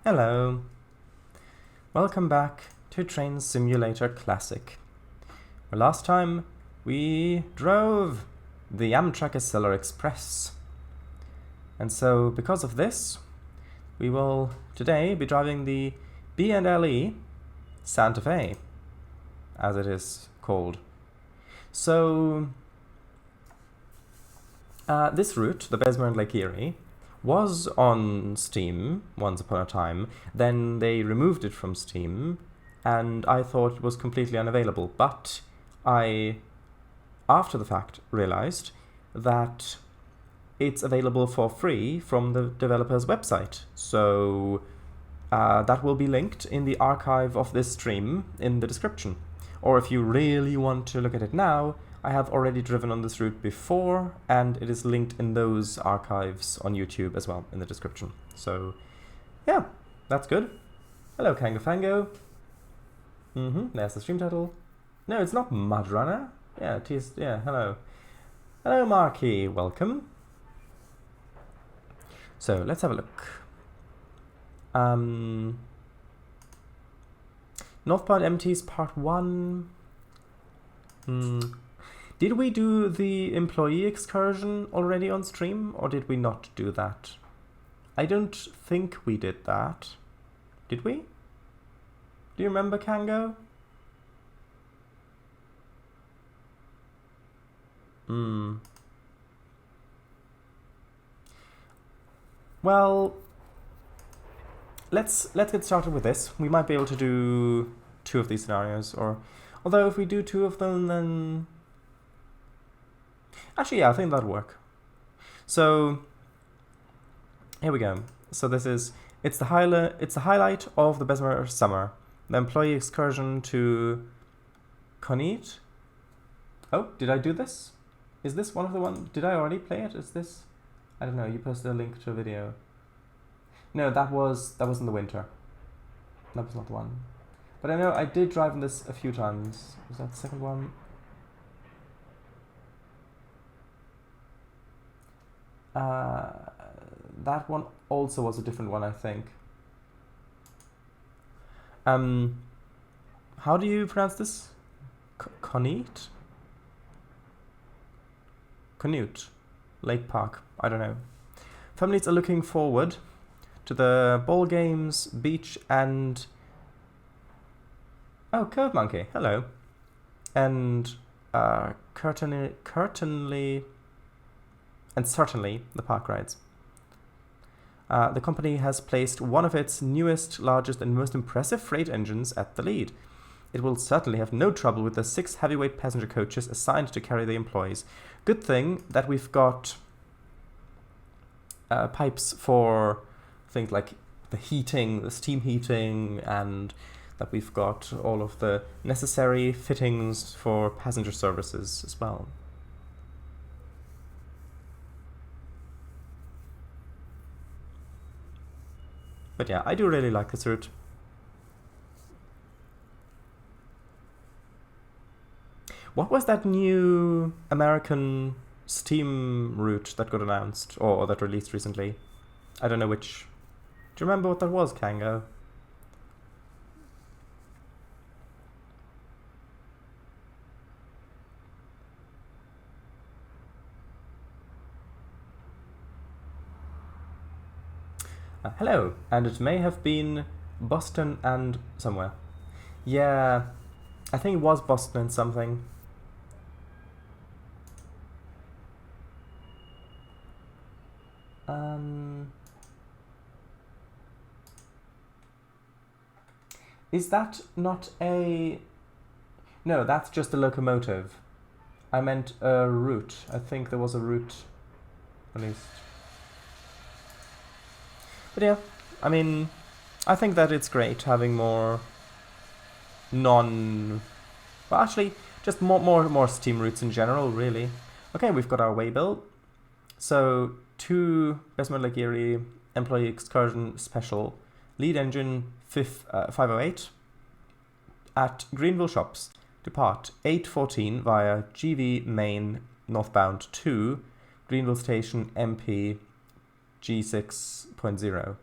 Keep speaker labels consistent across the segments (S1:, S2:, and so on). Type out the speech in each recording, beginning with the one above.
S1: Hello. Welcome back to Train Simulator Classic. Last time we drove the Amtrak Accelerator Express. And so because of this, we will today be driving the B&LE Santa Fe, as it is called. So this route, the Bessemer and Lake Erie, was on Steam once upon a time. Then they removed it from Steam, and I thought it was completely unavailable. But I, after the fact, realized that it's available for free from the developer's website. So that will be linked in the archive of this stream in the description. Or if you really want to look at it now, I have already driven on this route before, and it is linked in those archives on YouTube as well in the description. So, yeah, that's good. Hello, Kango Fango. There's the stream title. No, it's not Mudrunner. Yeah, it is. Yeah, hello. Hello, Marky. Welcome. So, let's have a look. Northbound MTs Part 1. Did we do the employee excursion already on stream, or did we not do that? I don't think we did that. Did we? Do you remember, Kango? Well, let's get started with this. We might be able to do 2 of these scenarios, or although if we do 2 of them, then actually, yeah, I think that'll work. So here we go. So this is it's the highlight of the Bessemer summer. The employee excursion to Conneaut. Oh, did I do this? Is this one of the ones? Did I already play it? Is this? I don't know. You posted a link to a video. No, that was in the winter. That was not the one. But I know I did drive in this a few times. Was that the second one? That one also was a different one, I think. How do you pronounce this? Conneaut? Conneaut. Lake Park. I don't know. Families are looking forward to the ball games, beach, and... Oh, Curve Monkey. Hello. And certainly the park rides. The company has placed one of its newest, largest, and most impressive freight engines at the lead. It will certainly have no trouble with the 6 heavyweight passenger coaches assigned to carry the employees. Good thing that we've got pipes for things like the heating, the steam heating, and that we've got all of the necessary fittings for passenger services as well. But yeah, I do really like this route. What was that new American Steam route that got announced, or that released recently? I don't know which. Do you remember what that was, Kango? Hello, and it may have been Boston and somewhere. Yeah, I think it was Boston and something. Is that not a... No, that's just a locomotive. I meant a route. I think there was a route, at least. But yeah, I mean, I think that it's great having more well, actually, just more Steam routes in general, really. Okay, we've got our waybill. So, 2 Bessemer Lake Erie employee excursion special, lead engine 508 at Greenville Shops. Depart 8:14 via GV Main northbound to Greenville Station MP G6.0.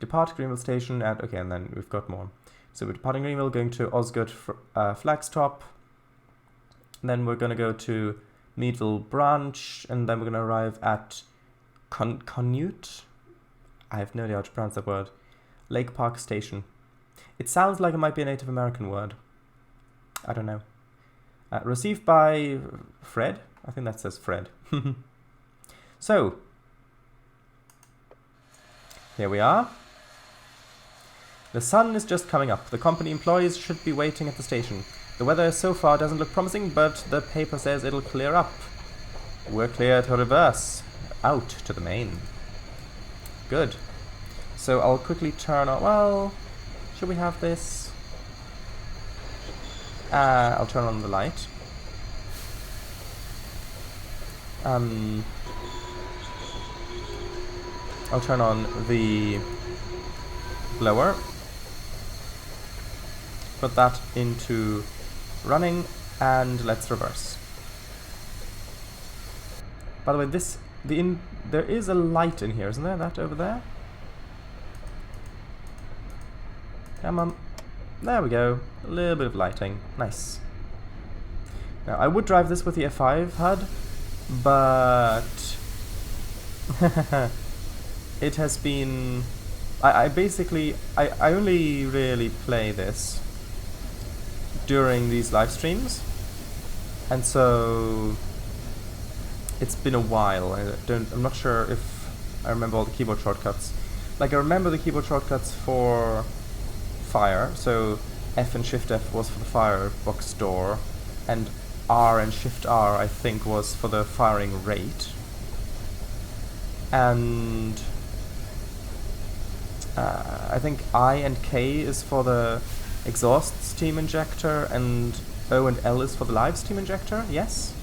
S1: Depart Greenville Station at... Okay, and then we've got more. So we're departing Greenville, going to Osgood Flagstop. And then we're going to go to Meadville Branch, and then we're going to arrive at Conute? I have no idea how to pronounce that word. Lake Park Station. It sounds like it might be a Native American word. I don't know. Received by Fred? I think that says Fred. So, here we are. The sun is just coming up. The company employees should be waiting at the station. The weather so far doesn't look promising, but the paper says it'll clear up. We're clear to reverse. Out to the main. Good. So I'll quickly turn on... Well, should we have this? I'll turn on the light. I'll turn on the blower. Put that into running, and let's reverse. By the way, there is a light in here, isn't there? That over there? Come on. There we go. A little bit of lighting. Nice. Now, I would drive this with the F5 HUD, but it has been... I only really play this during these live streams, and so it's been a while. I'm not sure if I remember all the keyboard shortcuts. Like, I remember the keyboard shortcuts for fire, so F and Shift F was for the firebox door, and R and Shift R I think was for the firing rate, and I think I and K is for the exhaust steam injector, and O and L is for the live steam injector, yes?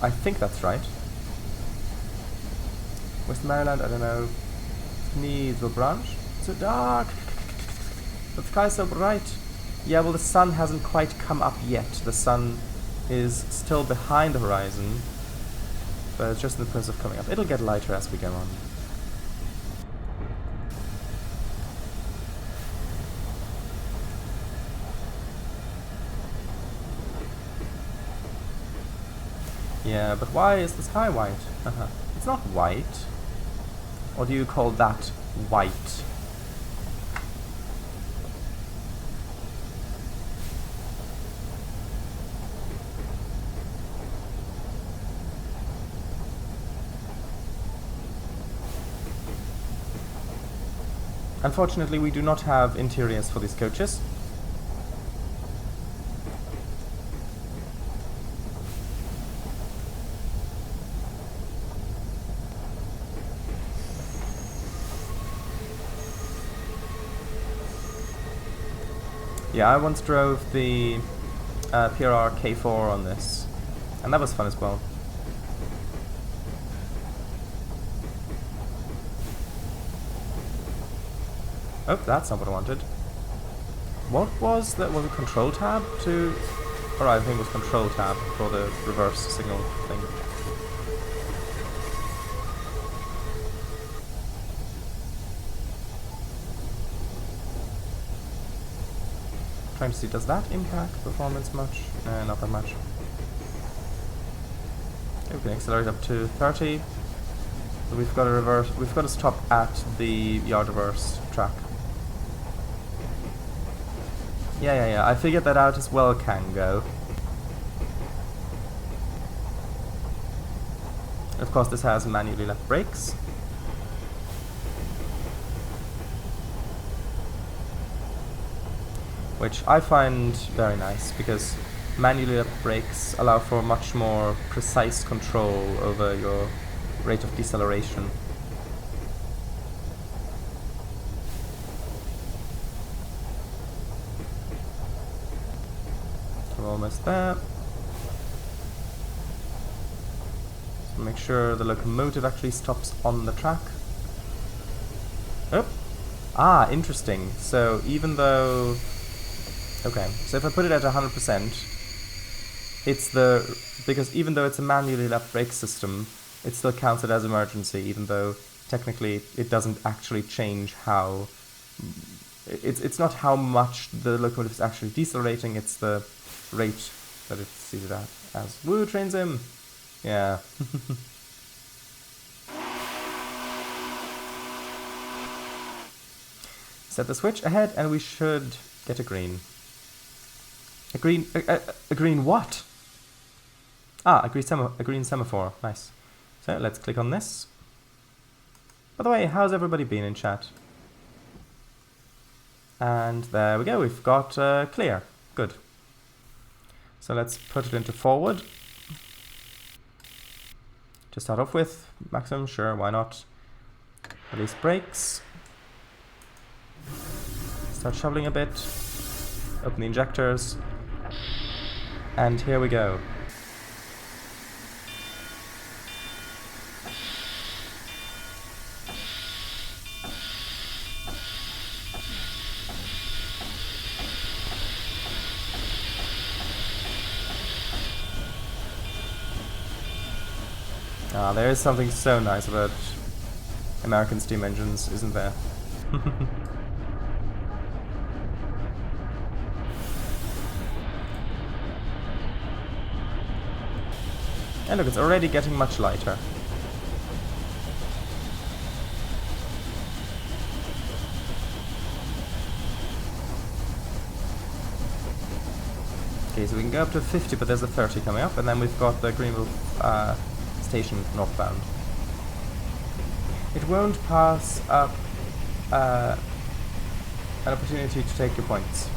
S1: I think that's right. West Maryland, I don't know. Needle Branch? So dark! The sky's so bright! Yeah, well, the sun hasn't quite come up yet. The sun is still behind the horizon, but it's just in the process of coming up. It'll get lighter as we go on. Yeah, but why is the sky white? It's not white. Or do you call that white? Unfortunately, we do not have interiors for these coaches. Yeah, I once drove the PRR K4 on this, and that was fun as well. Oh, that's not what I wanted. What was that? Was it Control Tab to... Or I think it was Control Tab for the reverse signal thing. Trying to see, does that impact performance much? Not that much. Okay, we can accelerate up to 30. So we've got to reverse. We've got to stop at the yard reverse track. Yeah. I figured that out as well, Kango. Of course, this has manually left brakes. Which I find very nice, because manually left brakes allow for much more precise control over your rate of deceleration. We're almost there. So make sure the locomotive actually stops on the track. Oh! Ah, interesting. So even though... Okay, so if I put it at 100%, because even though it's a manually left brake system, it still counts it as emergency, even though technically it doesn't actually change how. It's not how much the locomotive is actually decelerating, it's the rate that it's seated at as. Woo, train sim! Yeah. Set the switch ahead and we should get a green. A green what? Ah, a green semaphore. Nice. So let's click on this. By the way, how's everybody been in chat? And there we go, we've got clear. Good. So let's put it into forward. To start off with, maximum, sure, why not? Release brakes. Start shoveling a bit. Open the injectors. And here we go. Ah, there is something so nice about American steam engines, isn't there? And look, it's already getting much lighter. Okay, so we can go up to 50, but there's a 30 coming up, and then we've got the Greenville station northbound. It won't pass up an opportunity to take your points.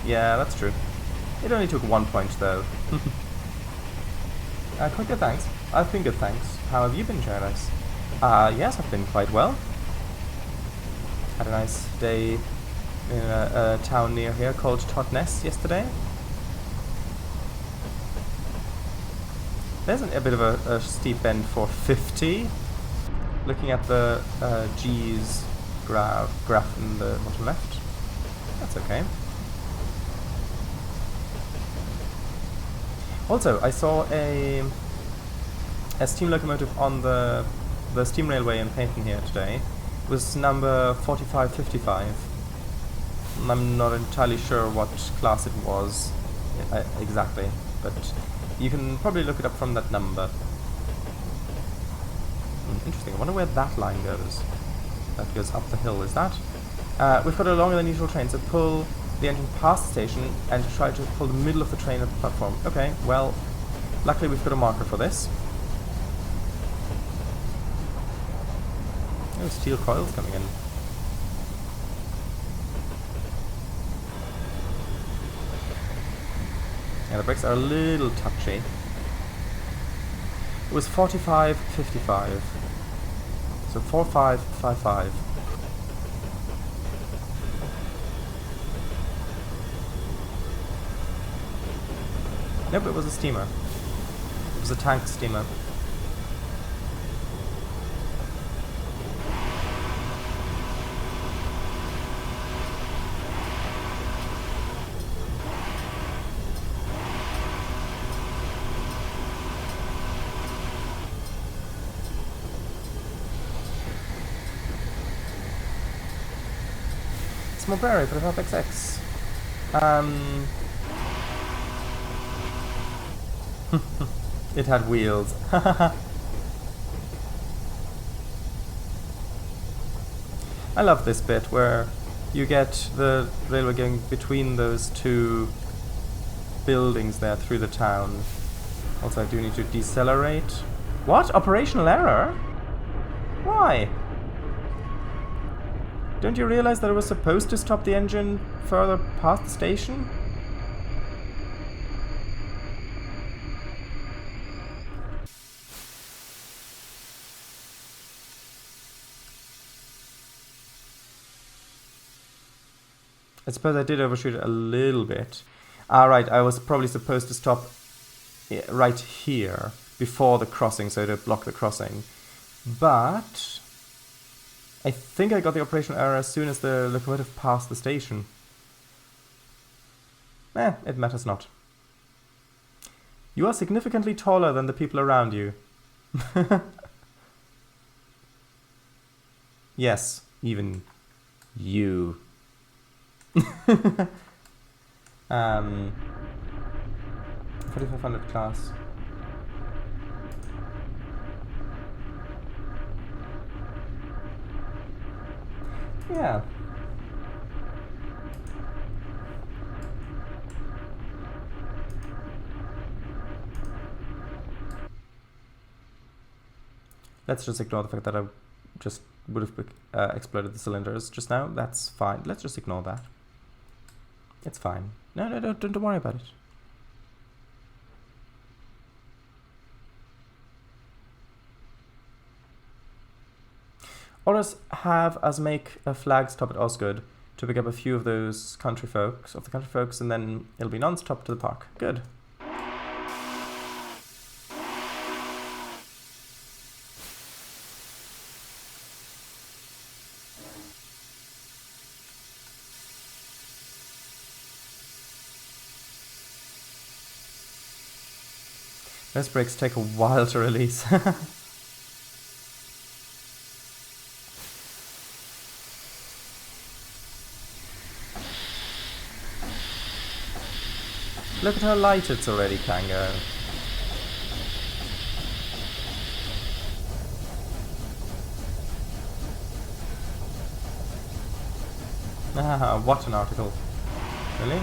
S1: Yeah, that's true. It only took 1 point, though. Quite good, thanks. I've been good, thanks. How have you been, Paradise? Yes, I've been quite well. Had a nice day in a town near here called Totnes yesterday. There's a bit of a steep bend for 50. Looking at the G's graph in the bottom left. That's okay. Also, I saw a steam locomotive on the steam railway in Payton here today. It was number 4555. I'm not entirely sure what class it was exactly, but you can probably look it up from that number. Interesting. I wonder where that line goes. That goes up the hill. Is that? We've got a longer than usual train, so pull the engine past the station and try to pull the middle of the train at the platform. Okay, well, luckily we've got a marker for this. Oh, steel coils coming in. Yeah, the brakes are a little touchy. It was 4555. So 4555. Nope, it was a steamer. It was a tank steamer. Small Prairie for the top XX. It had wheels. I love this bit where you get the railway going between those two buildings there through the town. Also, I do need to decelerate. What? Operational error? Why? Don't you realize that it was supposed to stop the engine further past the station? I suppose I did overshoot it a little bit. Right, I was probably supposed to stop right here before the crossing, so to block the crossing. But I think I got the operational error as soon as the locomotive passed the station. It matters not. You are significantly taller than the people around you. Yes, even you. 4500 class. Yeah. Let's just ignore the fact that I just would have exploded the cylinders just now. That's fine. Let's just ignore that. It's fine. No, don't worry about it. Or us have us make a flag stop at Osgood to pick up a few of those country folks, and then it'll be non-stop to the park. Good. Those brakes take a while to release. Look at how light it's already, Kango. Ah, what an article. Really?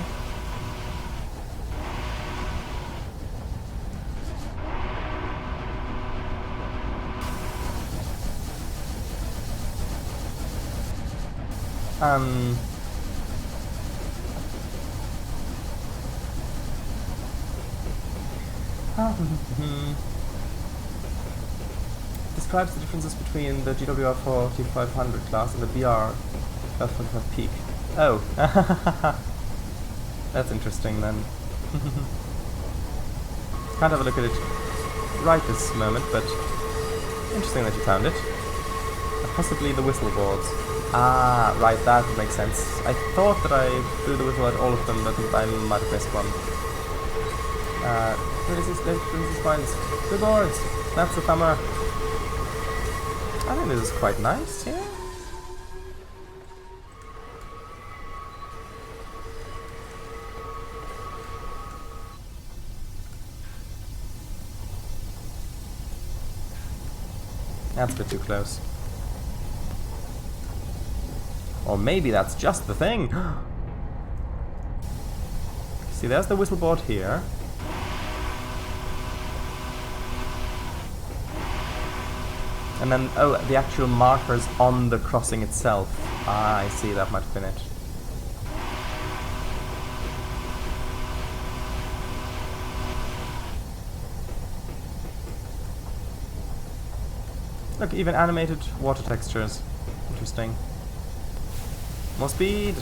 S1: Describes the differences between the GWR 4500 class and the BR 1245 Peak. Oh, that's interesting then. Can't have a look at it right this moment, but interesting that you found it. Possibly the whistle boards. Ah, right, that makes sense. I thought that I blew the whistle at all of them, but I might have missed one. Where is this spines? The boards! That's the thumber. I think this is quite nice, yeah? That's a bit too close. Or maybe that's just the thing. See, there's the whistle board here. And then, oh, the actual markers on the crossing itself. Ah, I see, that might have been it. Look, even animated water textures. Interesting. More speed!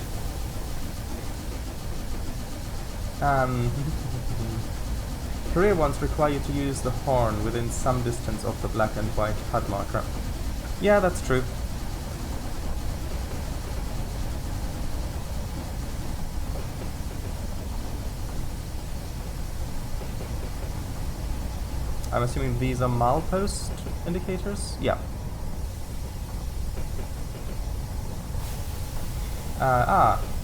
S1: Career ones require you to use the horn within some distance of the black and white HUD marker. Yeah, that's true. I'm assuming these are milepost indicators? Yeah.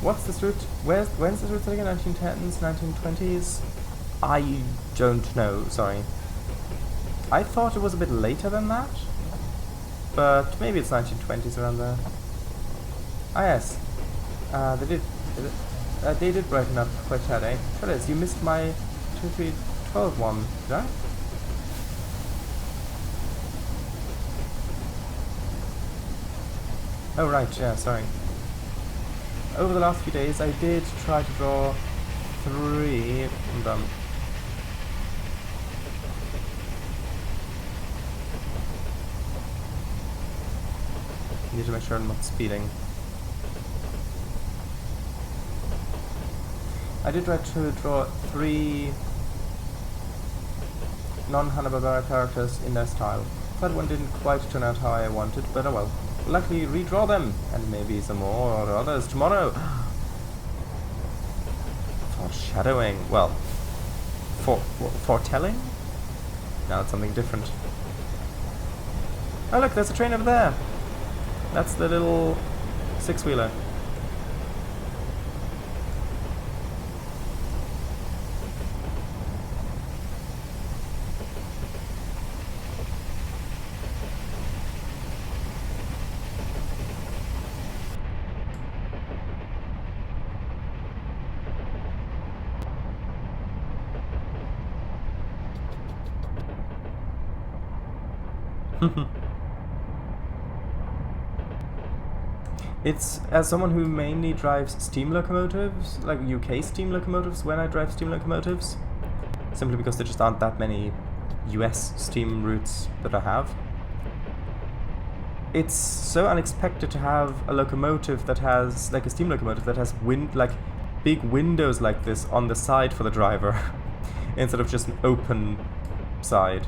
S1: What's this route? When's this route again? 1910s, 1920s? I don't know, sorry. I thought it was a bit later than that, but maybe it's 1920s around there. Ah yes, they did brighten up quite sad, eh? Fellas, you missed my 2312 one, did I? Oh right, yeah, sorry. Over the last few days I did try to draw 3... I'm done. Need to make sure I'm not speeding. I did try to draw 3 non-Hanna-Barbera characters in their style. That one didn't quite turn out how I wanted, but oh well. Luckily redraw them, and maybe some more or others tomorrow. Foreshadowing. Well, foretelling? No, it's something different. Oh look, there's a train over there! That's the little six-wheeler. It's, as someone who mainly drives steam locomotives, like UK steam locomotives when I drive steam locomotives, simply because there just aren't that many US steam routes that I have. It's so unexpected to have a locomotive that has, like a steam locomotive that has big windows like this on the side for the driver, instead of just an open side.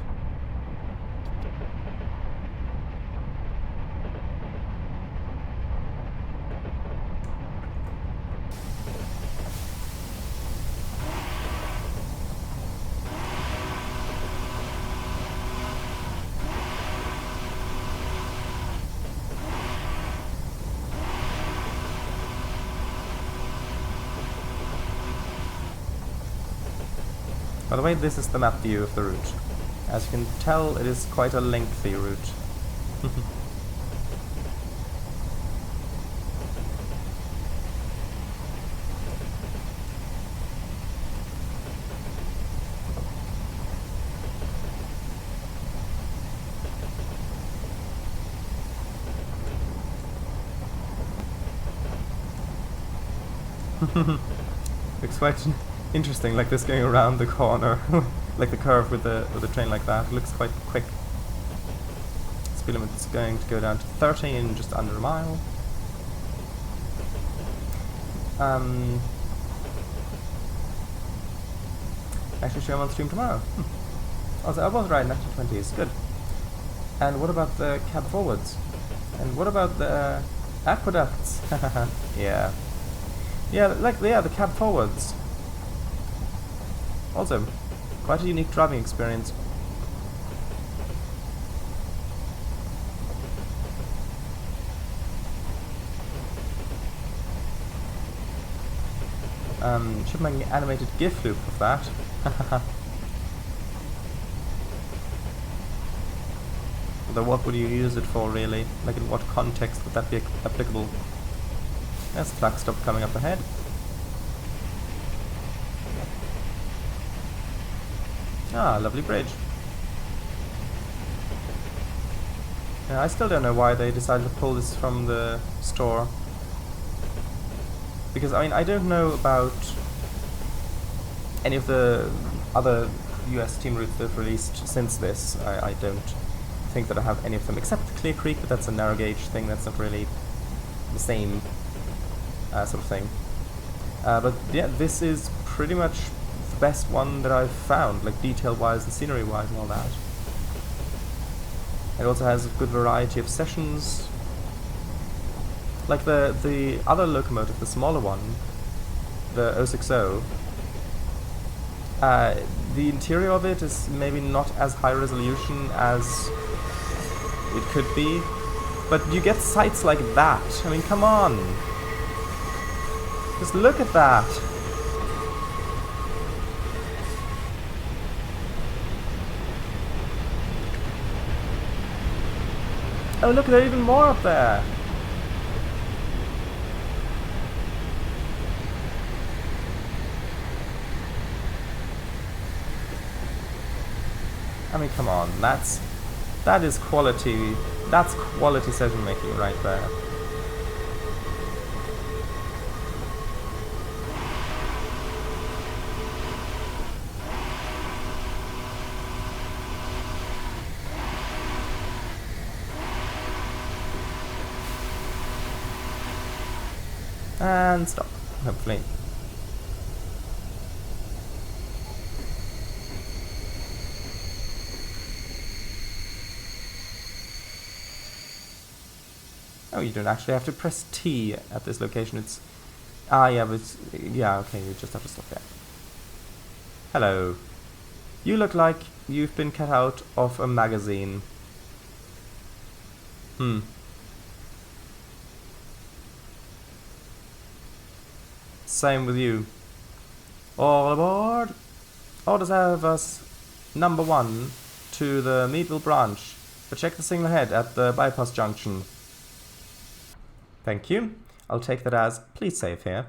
S1: By the way, this is the map view of the route. As you can tell, it is quite a lengthy route. Looks quite interesting, like this going around the corner, like the curve with the train like that. It looks quite quick. Speed limit is going to go down to 30 in just under a mile. Actually, show them on stream tomorrow. Also, I was right, 1920s, good. And what about the cab forwards? And what about the aqueducts? Yeah. Yeah, the cab forwards. Also, quite a unique driving experience. Should make an animated GIF loop of that. Although what would you use it for, really? Like, in what context would that be applicable? There's the truck stop coming up ahead. Ah, lovely bridge. Yeah, I still don't know why they decided to pull this from the store. Because, I mean, I don't know about any of the other US team routes they've released since this. I don't think that I have any of them, except Clear Creek, but that's a narrow gauge thing, that's not really the same sort of thing. But yeah, this is pretty much the best one that I've found, like detail-wise and scenery-wise and all that. It also has a good variety of sessions. Like the other locomotive, the smaller one, the 060, the interior of it is maybe not as high resolution as it could be, but you get sights like that. I mean, come on! Just look at that! Oh look, there are even more up there! I mean, come on, that is quality session making right there. And stop, hopefully. Oh, you don't actually have to press T at this location. It's... Ah, yeah, but it's... Yeah, okay, you just have to stop there. Hello. You look like you've been cut out of a magazine. Same with you. All aboard! Orders have us number 1 to the Meadville branch. Check the signal ahead at the bypass junction. Thank you. I'll take that as please save here.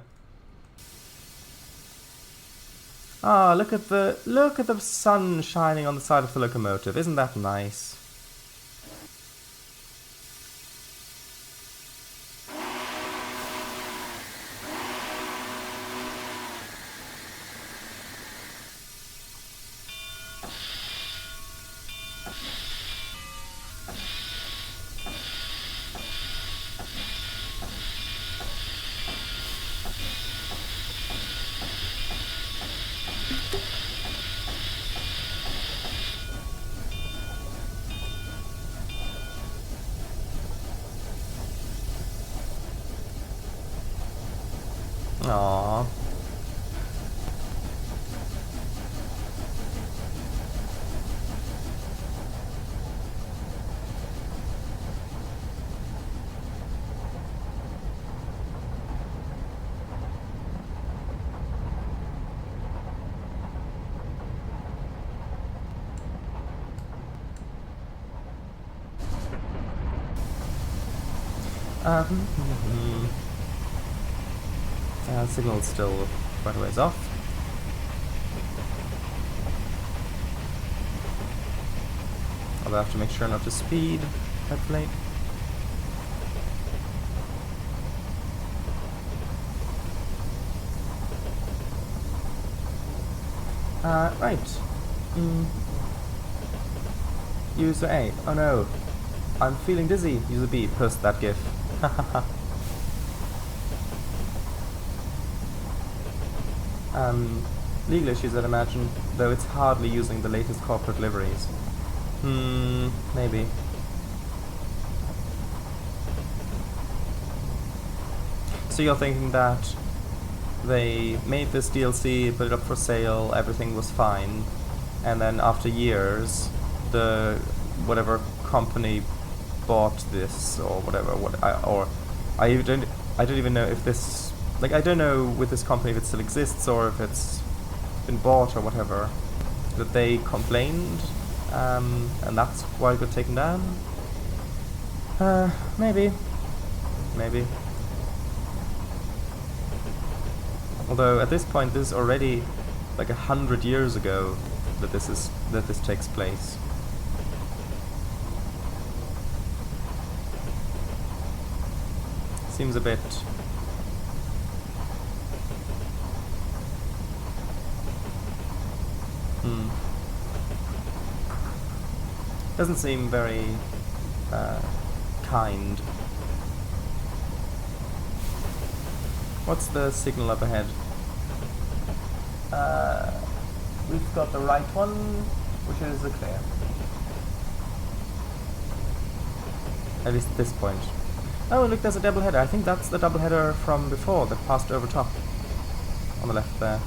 S1: Ah, look at the sun shining on the side of the locomotive. Isn't that nice? Aww. Signal's still quite a ways off. I'll have to make sure not to speed, hopefully. Right. User A. Oh no. I'm feeling dizzy. User B. Post that GIF. Legal issues, I'd imagine, though it's hardly using the latest corporate liveries. Maybe. So you're thinking that they made this DLC, put it up for sale, everything was fine, and then after years, the whatever company bought this or whatever, I don't even know if this, like, I don't know with this company if it still exists or if it's been bought or whatever, that they complained, and that's why it got taken down. Maybe. Although at this point, this is already like 100 years ago that this takes place. Seems a bit. Doesn't seem very kind. What's the signal up ahead? We've got the right one, which is the clear. At least at this point. Oh, look, there's a doubleheader. I think that's the doubleheader from before that passed over top. On the left there.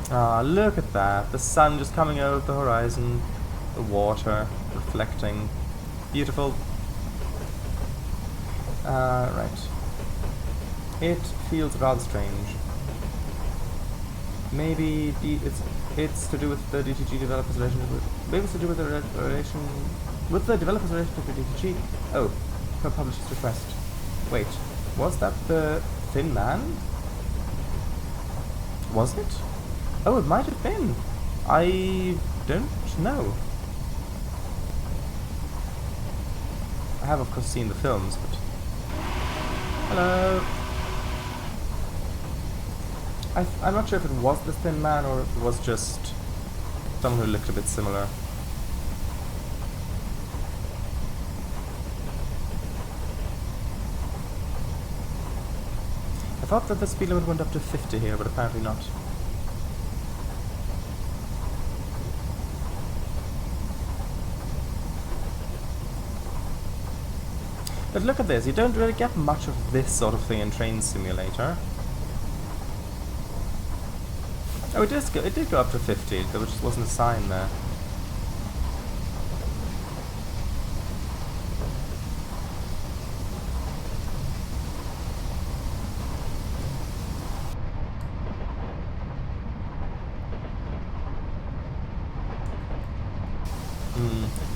S1: Ah, look at that. The sun just coming over the horizon. The water reflecting. Beautiful. Right. It feels rather strange. Maybe it's to do with the DTG developers' relationship with... Maybe it's to do with the relation... With the developers' relationship with DTG? Oh, per publisher's request. Wait, was that the Thin Man? Was it? Oh, it might have been. I don't know. I have, of course, seen the films, but... Hello! I'm not sure if it was the Thin Man or if it was just someone who looked a bit similar. I thought that the speed limit went up to 50 here, but apparently not. But look at this, you don't really get much of this sort of thing in Train Simulator. Oh, it did go up to 50, there just wasn't a sign there.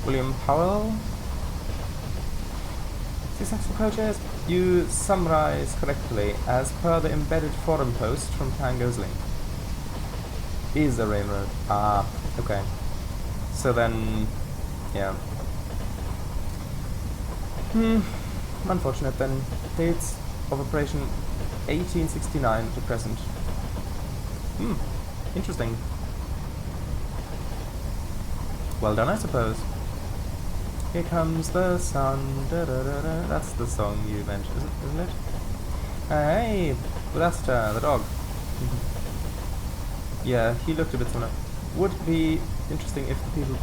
S1: William Powell? Successful coaches, you summarize correctly as per the embedded forum post from Tango's link. Is a railroad. Ah, okay. So then, yeah. Unfortunate then. Dates of operation 1869 to present. Interesting. Well done, I suppose. Here comes the sun. Da, da, da, da. That's the song you mentioned, isn't it? Hey, Blaster, the dog. Yeah, he looked a bit similar. Would be interesting if the people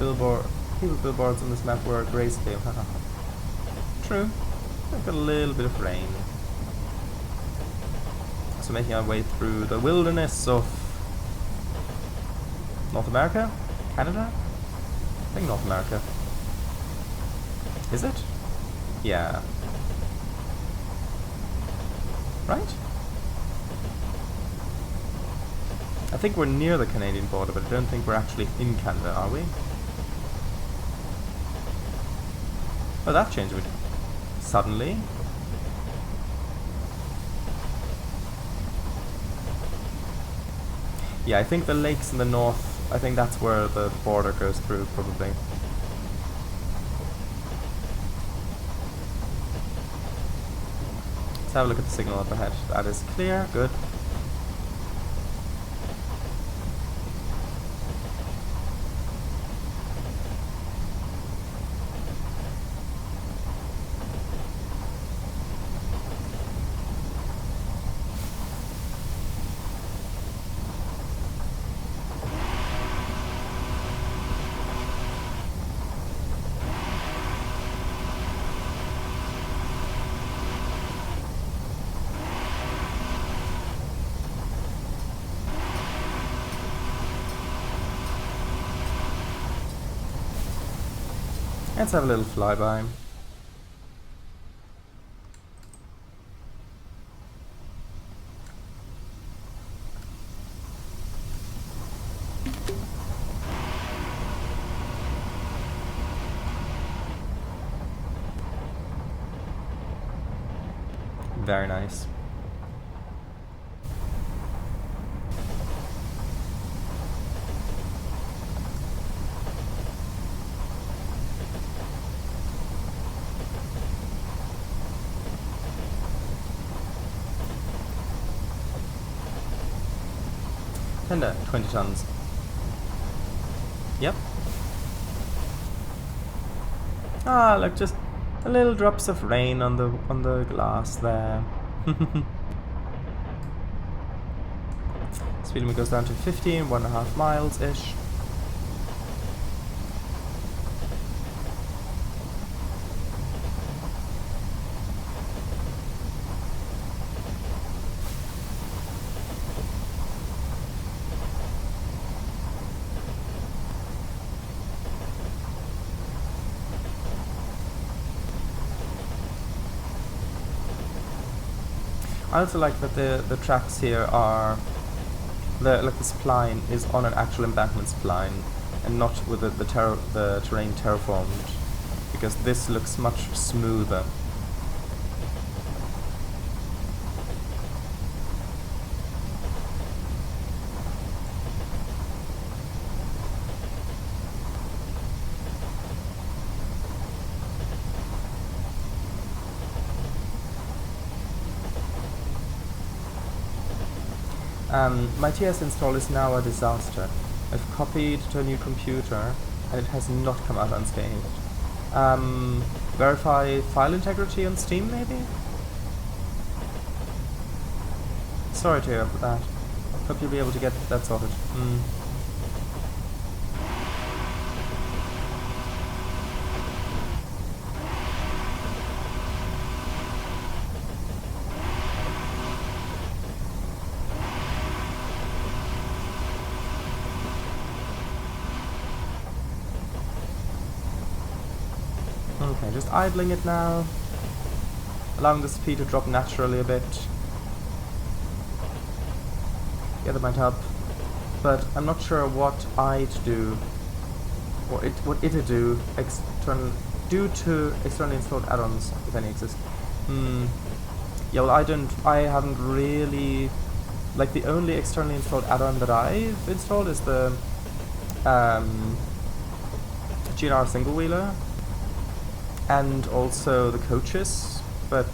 S1: billboards on this map were grayscale. True. I've got a little bit of rain. So making our way through the wilderness of North America? Canada? I think North America. Is it? Yeah. Right? I think we're near the Canadian border, but I don't think we're actually in Canada, are we? Oh, that changed suddenly. Yeah, I think the lakes in the north, I think that's where the border goes through, probably. Let's have a look at the signal up ahead. That is clear, good. Let's have a little flyby. Very nice. Tender, 20 tons. Yep. Ah, look, just a little drops of rain on the glass there. Speed limit goes down to 15, 1.5 miles-ish. I also like that the tracks here are the spline is on an actual embankment spline and not with the terrain terraformed, because this looks much smoother. My TS install is now a disaster. I've copied to a new computer and it has not come out unscathed. Verify file integrity on Steam, maybe? Sorry to hear about that. Hope you'll be able to get that sorted. Okay, just idling it now, allowing the speed to drop naturally a bit. Yeah, that might help, but I'm not sure what I'd do, or what it'd do due to externally installed add-ons, if any exist. Yeah, well, I haven't really, like, the only externally installed add-on that I've installed is the GNR single wheeler, and also the coaches, but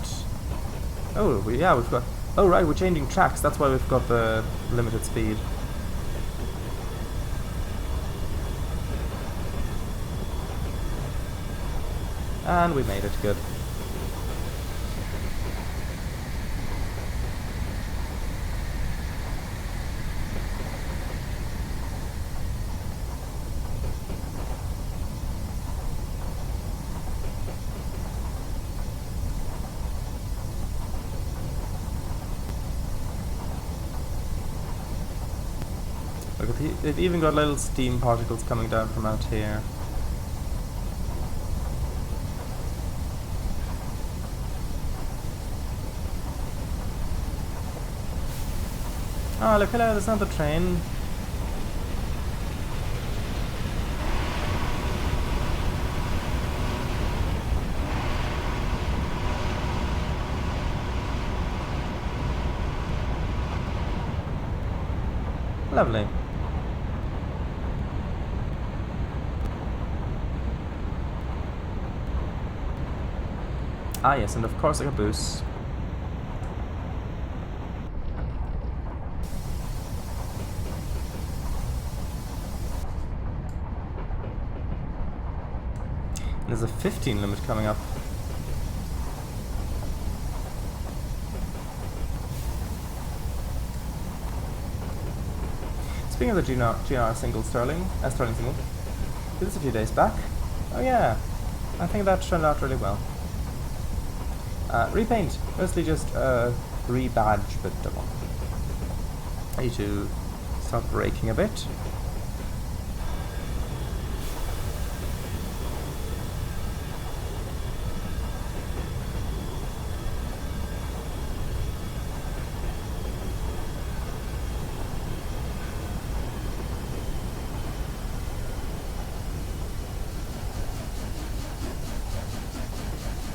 S1: we've got, oh right, we're changing tracks, that's why we've got the limited speed. And we made it, good. Look, they've even got little steam particles coming down from out here. Oh, look, hello, there's another train. Lovely. Ah yes, and of course a caboose. There's a 15 limit coming up. Speaking of the GNR single Sterling single, did this a few days back. Oh yeah, I think that turned out really well. Repaint, mostly just rebadge, but I need to start braking a bit.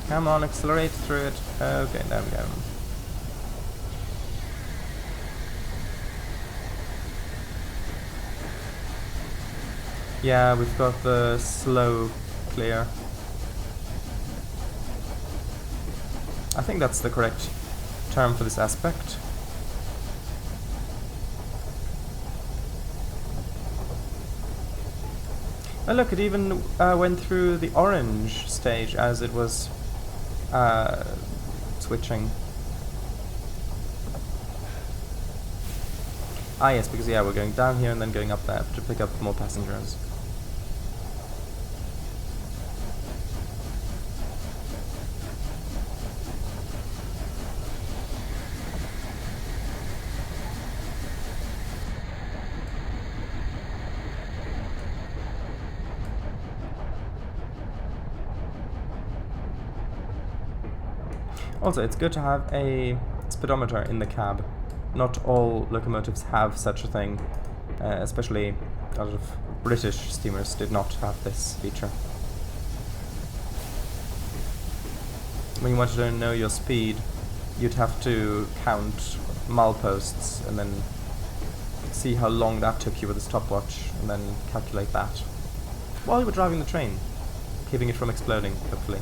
S1: Come on, accelerate through it. Okay, there we go. Yeah, we've got the slow clear. I think that's the correct term for this aspect. Oh look, it even went through the orange stage as it was switching. Ah yes, because yeah, we're going down here and then going up there to pick up more passengers. Also, it's good to have a speedometer in the cab. Not all locomotives have such a thing, especially a lot of British steamers did not have this feature. When you wanted to know your speed, you'd have to count mileposts and then see how long that took you with a stopwatch, and then calculate that while you were driving the train, keeping it from exploding, hopefully.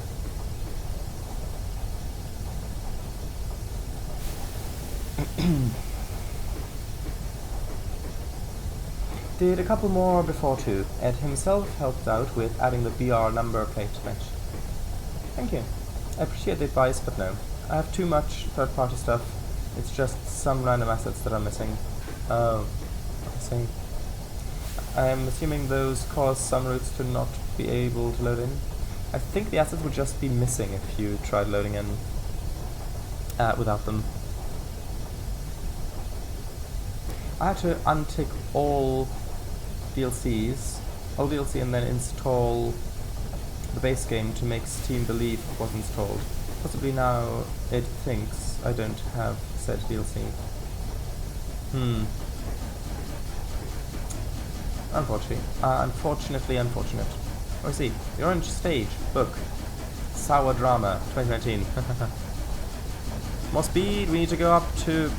S1: Did a couple more before too. Ed himself helped out with adding the BR number plate mesh. Thank you. I appreciate the advice, but no. I have too much third-party stuff. It's just some random assets that are missing. Oh, I see. I'm assuming those cause some routes to not be able to load in. I think the assets would just be missing if you tried loading in without them. I had to untick all DLC, and then install the base game to make Steam believe it was installed. Possibly now it thinks I don't have said DLC. Unfortunately unfortunate. Oh, I see. The Orange Stage book. Sour Drama 2019. More speed, we need to go up to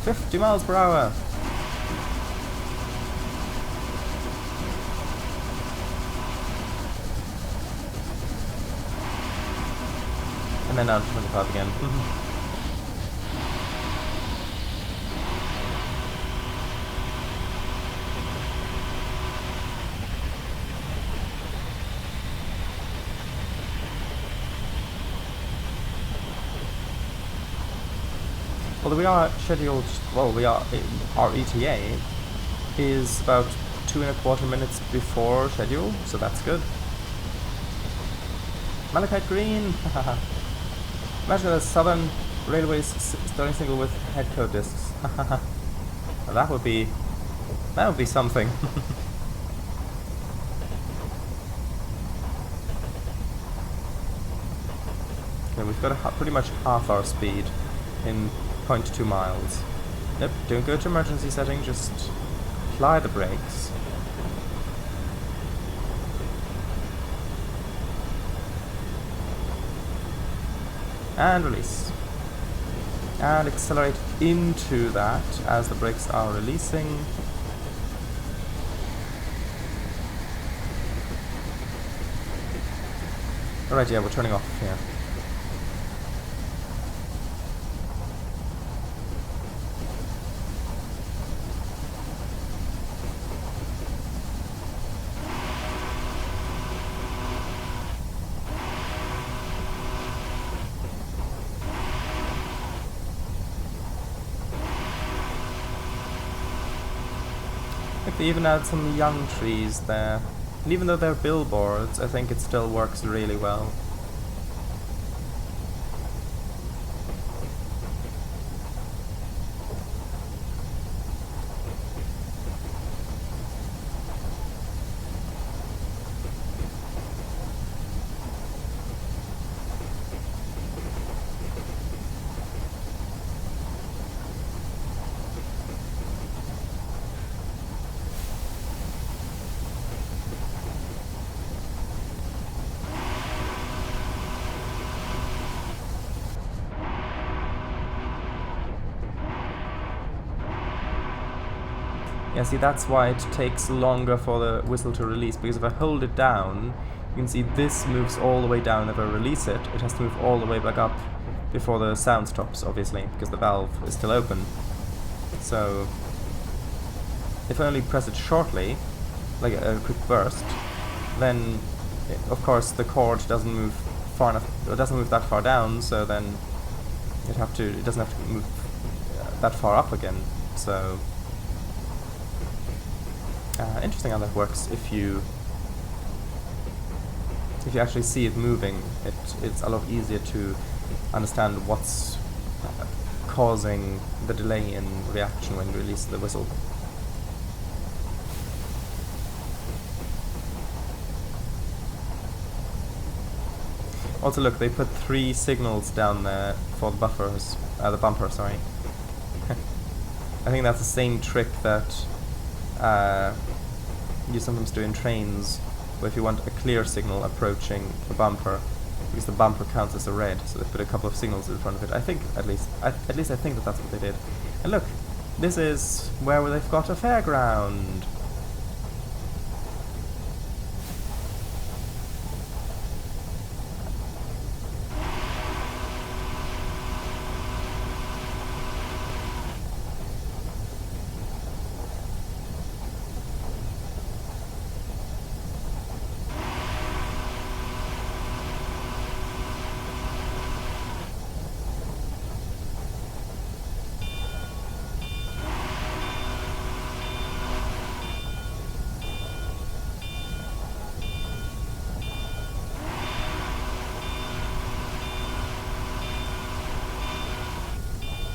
S1: 50 miles per hour. And then down to 25 again. Although we are scheduled, well, our ETA is about 2.25 minutes before schedule, so that's good. Malachite Green! Imagine a Southern Railways starting single with headcode discs. Well, that would be something. Okay, we've got pretty much half our speed in 0.2 miles. Nope, don't go to emergency setting, just apply the brakes. And release. And accelerate into that as the brakes are releasing. Alright, yeah, we're turning off here. They even add some young trees there. And even though they're billboards, I think it still works really well. Yeah, see, that's why it takes longer for the whistle to release, because if I hold it down, you can see this moves all the way down. If I release it, it has to move all the way back up before the sound stops, obviously, because the valve is still open. So, if I only press it shortly, like a quick burst, then, of course, the cord doesn't move far enough, it doesn't move that far down, so then it doesn't have to move that far up again, so... interesting how that works. If you actually see it moving, it's a lot easier to understand what's causing the delay in reaction when you release the whistle. Also, look, they put 3 signals down there for the the bumper. Sorry. I think that's the same trick that you sometimes do in trains, where if you want a clear signal approaching the bumper, because the bumper counts as a red, so they put a couple of signals in front of it. I think, at least I think that that's what they did. And look, this is where they've got a fairground.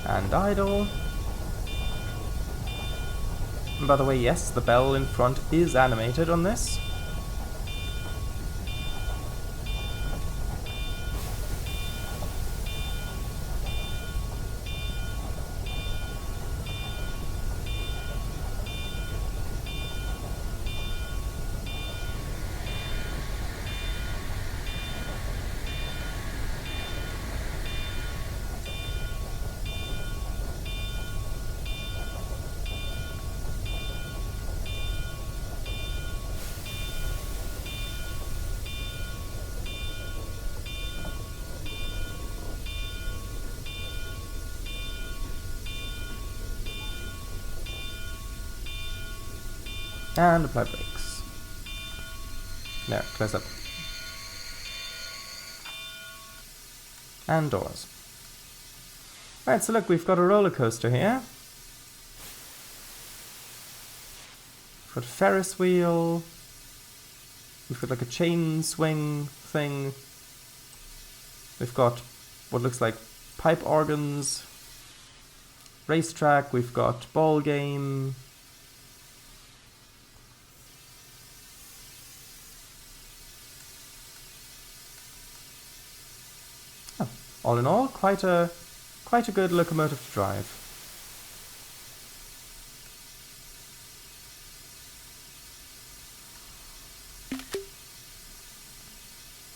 S1: And idle. And by the way, yes, the bell in front is animated on this. And apply brakes. There, close up. And doors. Right, so look, we've got a roller coaster here. We've got a Ferris wheel. We've got like a chain swing thing. We've got what looks like pipe organs. Racetrack, we've got ball game. Oh, all in all, quite a good locomotive to drive.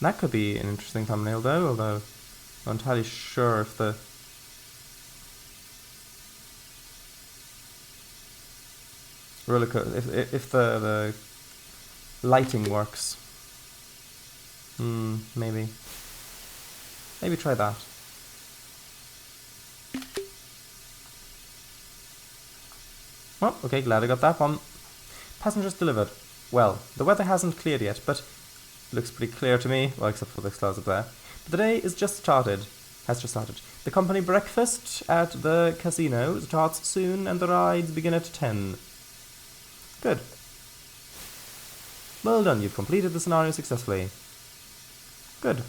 S1: That could be an interesting thumbnail though, although I'm not entirely sure if the roller coaster, if the lighting works. Maybe try that. Oh, okay, glad I got that one. Passengers delivered. Well, the weather hasn't cleared yet, but looks pretty clear to me, well, except for the clouds up there. But the day has just started. The company breakfast at the casino starts soon, and the rides begin at 10. Good. Well done, you've completed the scenario successfully. Good.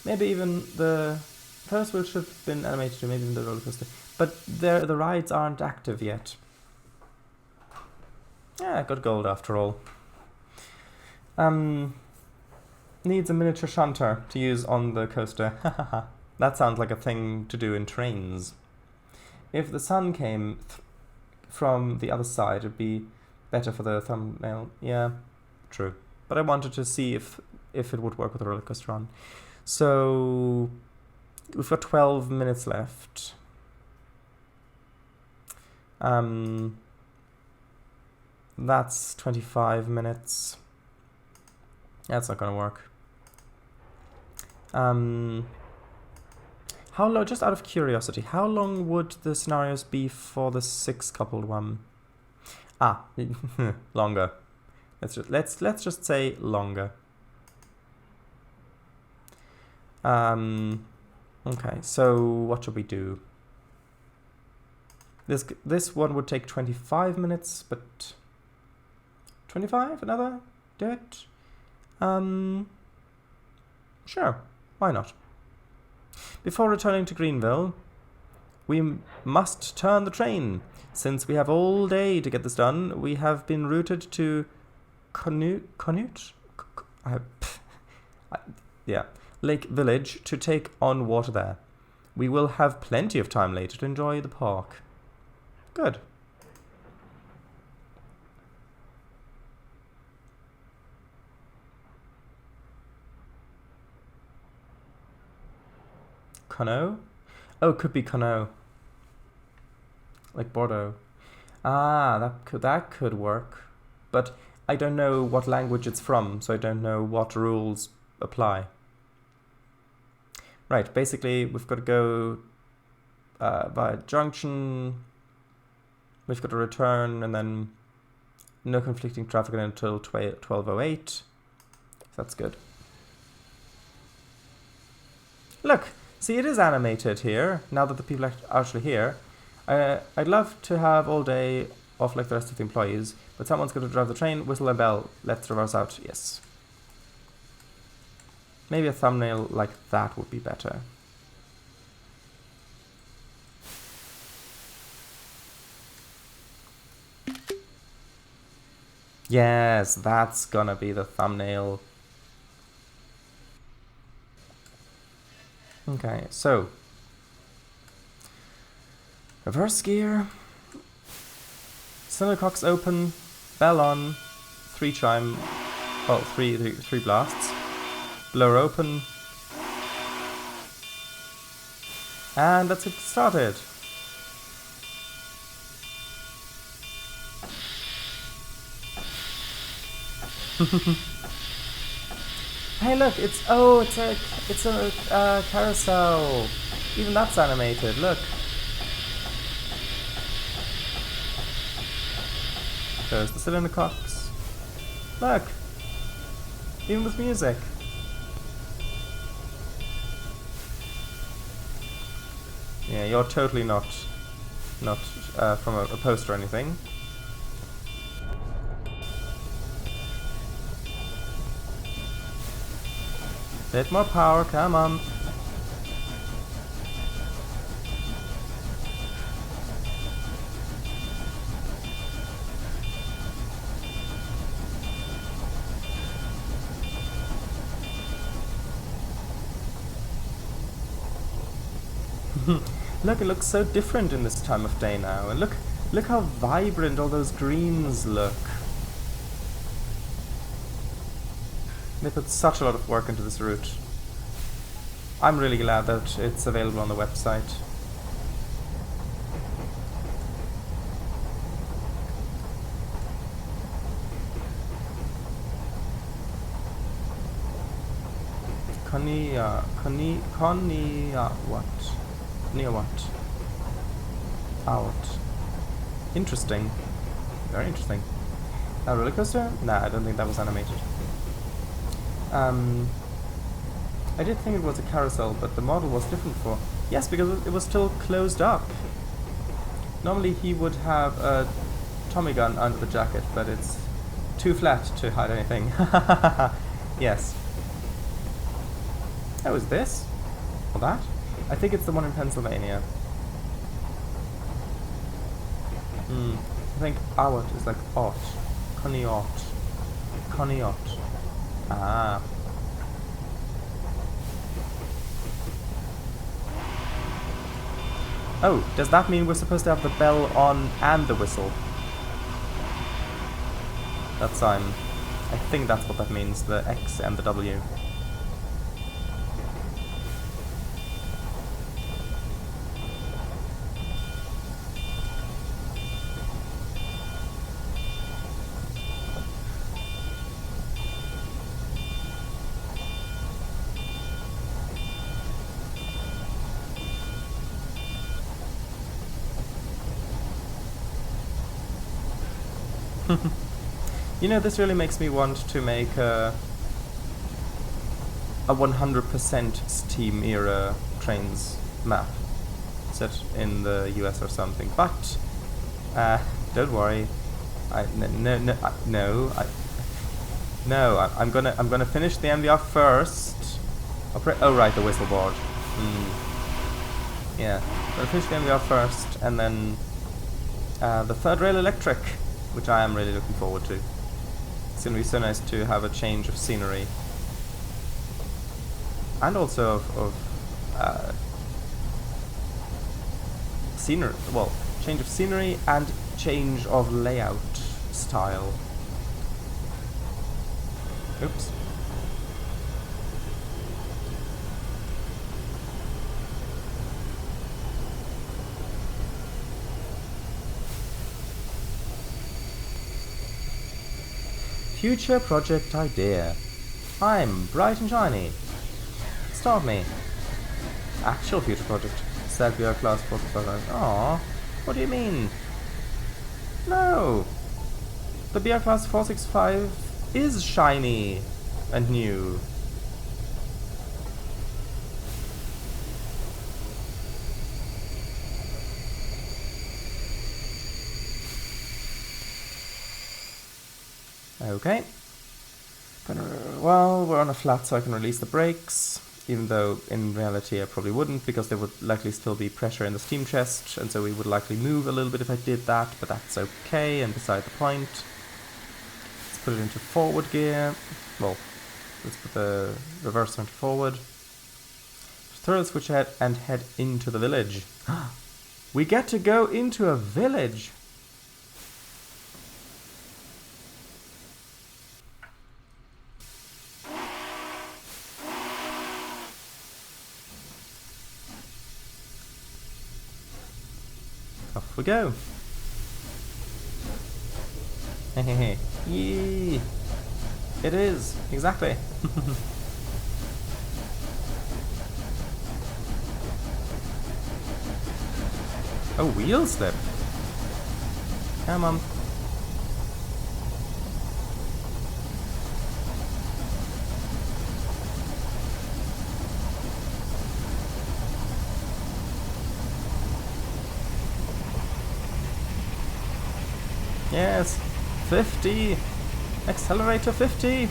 S1: Maybe even the Ferris wheel should have been animated too, maybe even the roller coaster. But the rides aren't active yet. Yeah, got gold after all. Needs a miniature shunter to use on the coaster. That sounds like a thing to do in trains. If the sun came from the other side, it'd be better for the thumbnail. Yeah, true. But I wanted to see if it would work with the roller coaster on. So we've got 12 minutes left. That's 25 minutes. That's not gonna work. How long, just out of curiosity, how long would the scenarios be for the 6-coupled one? Longer. Let's just say longer. Okay, so what should we do? This one would take 25 minutes, but 25, another? Do it? Sure, why not? Before returning to Greenville, we must turn the train. Since we have all day to get this done, we have been routed to Lake Village to take on water there. We will have plenty of time later to enjoy the park. Good. Cano? Oh, could be Cano. Like Bordeaux. That could work. But I don't know what language it's from, so I don't know what rules apply. Right, basically we've got to go via junction, we've got to return, and then no conflicting traffic until 12:08. That's good. Look, see, it is animated here, now that the people are actually here. I'd love to have all day off like the rest of the employees, but someone's going to drive the train, whistle a bell, let's reverse out, yes. Maybe a thumbnail like that would be better. Yes, that's gonna be the thumbnail. Okay, so reverse gear, cylinder open, bell on, 3 chime, well, three blasts, blower open, and let's get started. Hey, look! It's a carousel. Even that's animated, look. There's the cylinder cocks. Look! Even with music. Yeah, you're totally not from a poster or anything. Bit more power, come on. Look, it looks so different in this time of day now, and look how vibrant all those greens look. They put such a lot of work into this route. I'm really glad that it's available on the website. What? Near what? Out. Interesting. Very interesting. A roller coaster? Nah, I don't think that was animated. I did think it was a carousel, but the model was different for... Yes, because it was still closed up. Normally he would have a Tommy gun under the jacket, but it's too flat to hide anything. Yes. Oh, is this? Or that? I think it's the one in Pennsylvania. I think out is like ot. Conny-ot. Conny-ot. Ah. Oh, does that mean we're supposed to have the bell on and the whistle? That's I think that's what that means, the X and the W. You know, this really makes me want to make a 100% Steam era trains map set in the US or something. But don't worry, I'm gonna finish the MVR first. Oh right, the whistle board. Yeah, I'm gonna finish the MVR first, and then the third rail electric, which I am really looking forward to. It's gonna be so nice to have a change of scenery, and also of scenery. Well, change of scenery and change of layout style. Oops. Future project idea. I'm bright and shiny. Start me. Actual future project. Said BR class 465. Aww. What do you mean? No. The BR class 465 is shiny and new. Okay. Well, we're on a flat, so I can release the brakes, even though in reality I probably wouldn't, because there would likely still be pressure in the steam chest, and so we would likely move a little bit if I did that, but that's okay and beside the point. Let's put it into forward gear. Well, let's put the reverser into forward. Throw the switch ahead and head into the village. We get to go into a village! Off we go. Hehehe. Yee. It is, exactly. A wheel slip. Come on. Yes. 50. Accelerator 50.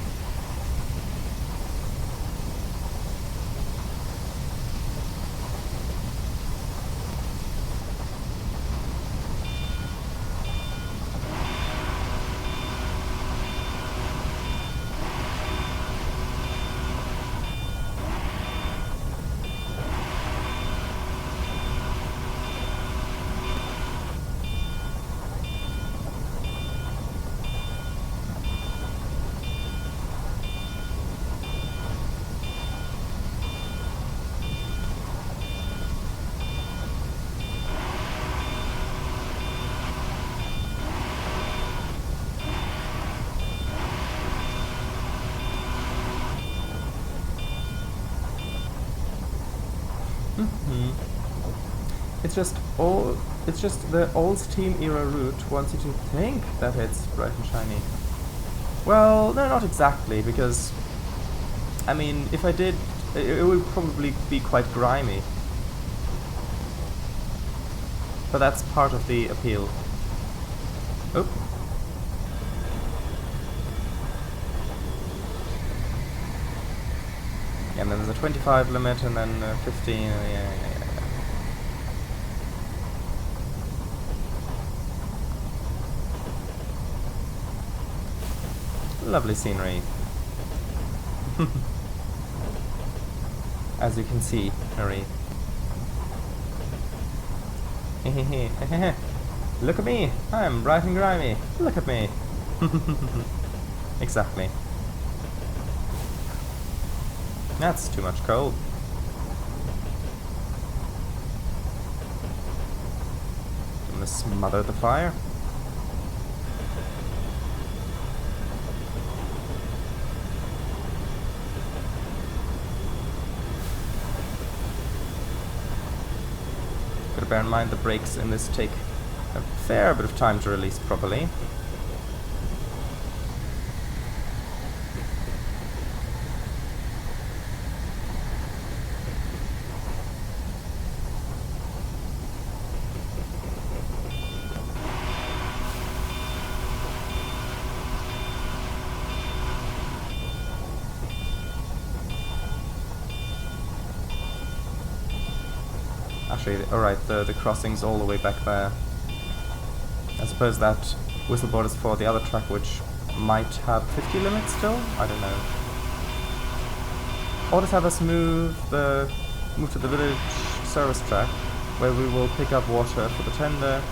S1: It's just the old Steam era route wants you to think that it's bright and shiny. Well, no, not exactly, because I mean, if I did, it would probably be quite grimy. But that's part of the appeal. Oh. Yeah, and then there's a 25 limit and then 15, yeah. Lovely scenery. As you can see, Erie. Look at me! I'm bright and grimy. Look at me! Exactly. That's too much coal. I'm gonna smother the fire. Gotta bear in mind the brakes in this take a fair bit of time to release properly. Actually, alright, the crossing's all the way back there. I suppose that whistleboard is for the other track, which might have 50 limits still? I don't know. Or just have us move to the village service track, where we will pick up water for the tender.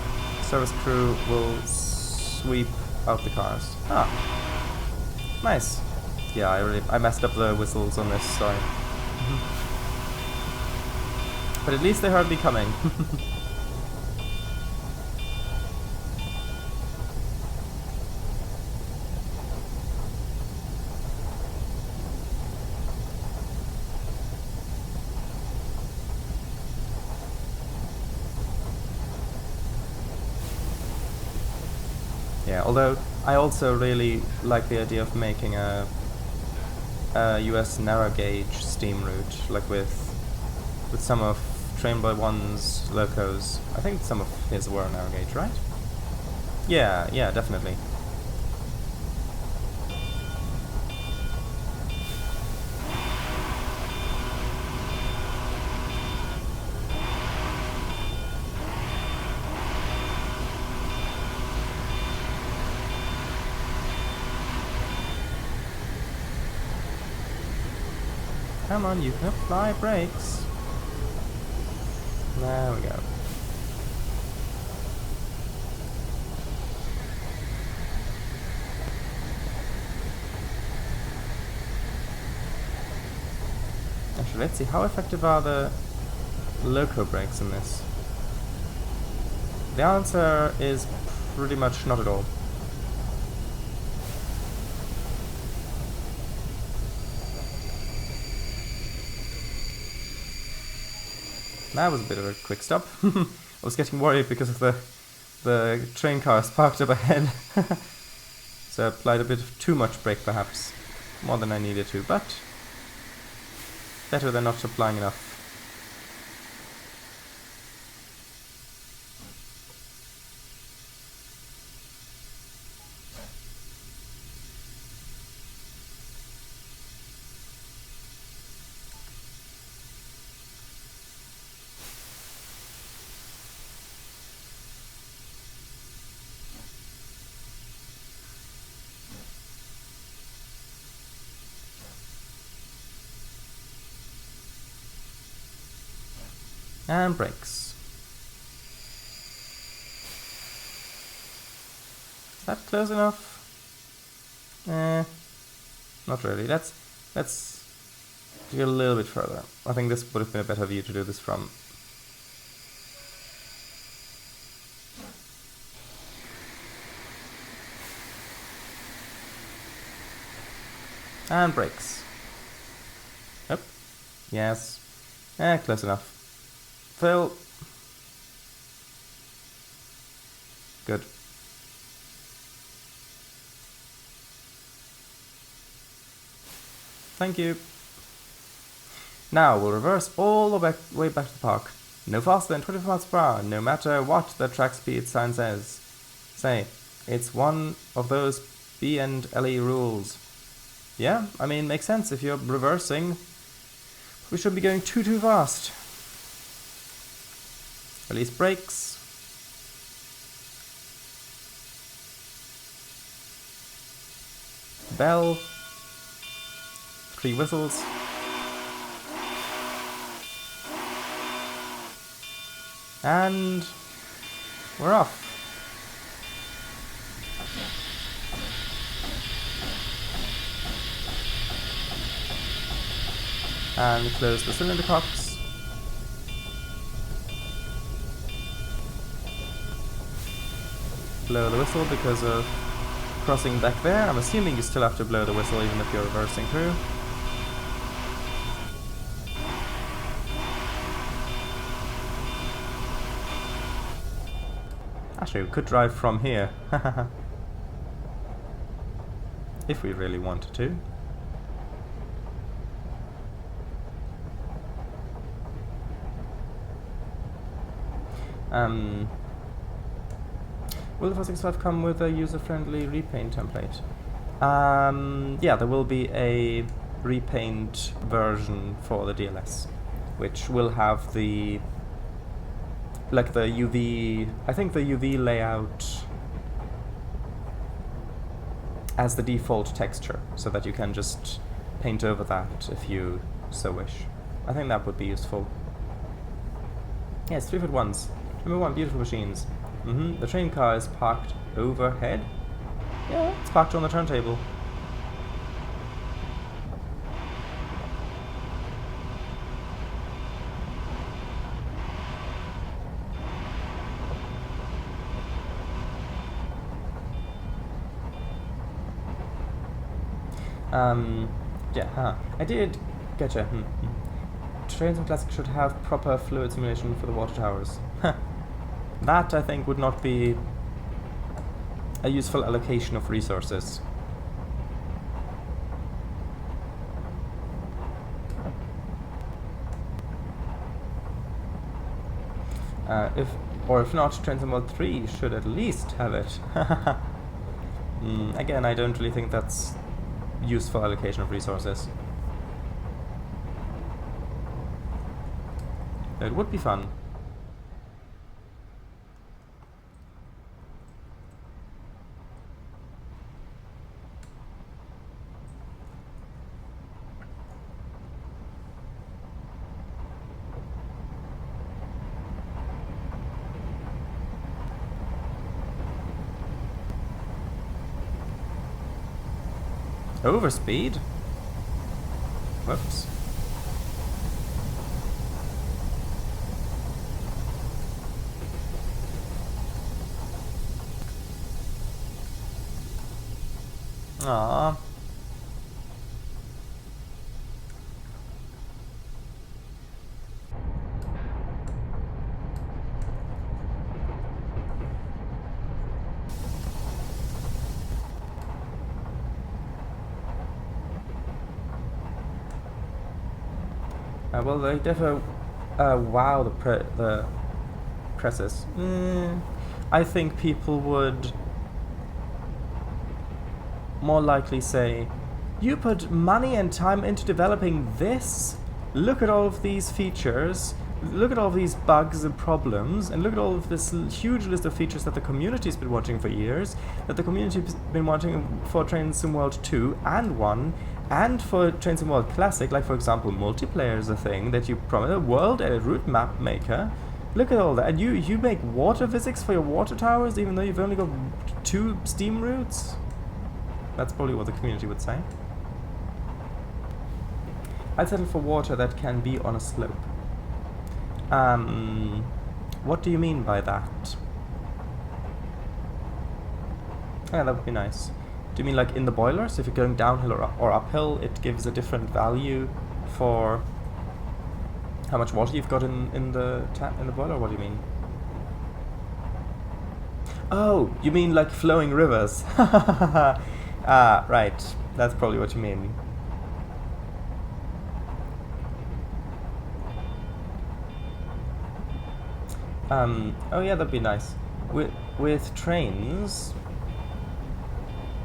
S1: Service crew will sweep out the cars. Ah, nice. Yeah, I messed up the whistles on this, sorry. But at least they heard me coming. Yeah, although I also really like the idea of making a US narrow gauge steam route, like with some of Train by One's locos. I think some of his were narrow gauge, right? Yeah, definitely. Come on, you can apply brakes. There we go. Actually, let's see, how effective are the loco brakes in this? The answer is pretty much not at all. That was a bit of a quick stop. I was getting worried because of the train cars parked up ahead. So I applied a bit of too much brake perhaps, more than I needed to, but better than not applying enough. And brakes. Is that close enough? Not really. Let's do a little bit further. I think this would have been a better view to do this from. And brakes. Yep. Yes. Close enough. Fill. Good. Thank you. Now we'll reverse all the way back to the park. No faster than 25 miles per hour, no matter what the track speed sign says. Say, it's one of those B and LE rules. Yeah, I mean, makes sense if you're reversing. We shouldn't be going too fast. Release brakes. Bell. 3 whistles. And we're off. And close the cylinder cocks. Blow the whistle because of crossing back there. I'm assuming you still have to blow the whistle even if you're reversing through. Actually, we could drive from here. If we really wanted to. Will the 465 come with a user-friendly repaint template? Yeah, there will be a repaint version for the DLS, which will have the UV, I think the UV layout as the default texture, so that you can just paint over that if you so wish. I think that would be useful. Yes, 3-foot ones. Number 1, beautiful machines. The train car is parked overhead. Yeah, it's parked on the turntable. Yeah, I did getcha. Trains and Classic should have proper fluid simulation for the water towers. That, I think, would not be a useful allocation of resources. If not, Trains and World 3 should at least have it. Again, I don't really think that's useful allocation of resources. It would be fun. Overspeed? Whoops. Aww. Well, they definitely... wow, the presses. I think people would more likely say, you put money and time into developing this? Look at all of these features, look at all of these bugs and problems, and look at all of this huge list of features that the community's been wanting for years, that the community's been wanting for Train Sim World 2 and 1, and for Train Sim World Classic, like for example multiplayer is a thing that you promise, a world and a route map maker. Look at all that, and you make water physics for your water towers even though you've only got 2 steam routes? That's probably what the community would say. I'd settle for water that can be on a slope. What do you mean by that? Yeah, that would be nice. Do you mean like in the boiler? So if you're going downhill or uphill, it gives a different value for how much water you've got in the boiler? What do you mean? Oh, you mean like flowing rivers? Ah, right. That's probably what you mean. Oh yeah, that'd be nice. With trains,